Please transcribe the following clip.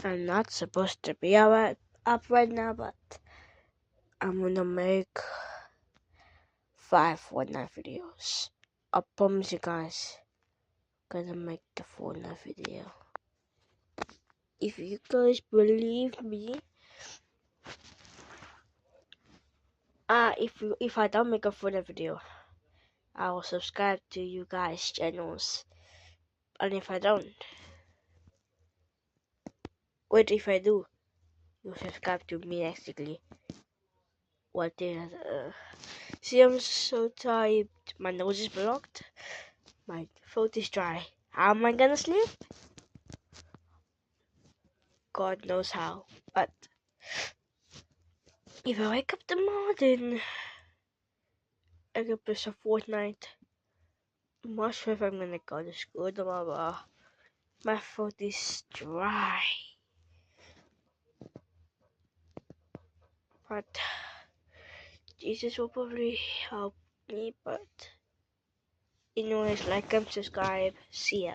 I'm not supposed to be up right now, but I'm gonna make 5 Fortnite videos. I promise you guys, gonna make the Fortnite video. If you guys believe me, if I don't make a Fortnite video, I will subscribe to you guys' channels. And if I don't, wait, if I do, you subscribe to me basically. What is see, I'm so tired. My nose is blocked. My throat is dry. How am I gonna sleep? God knows how. But if I wake up tomorrow, then I can play some Fortnite. I'm not sure if I'm gonna go to school tomorrow. My throat is dry. But Jesus will probably help me. But anyways, like and subscribe. See ya.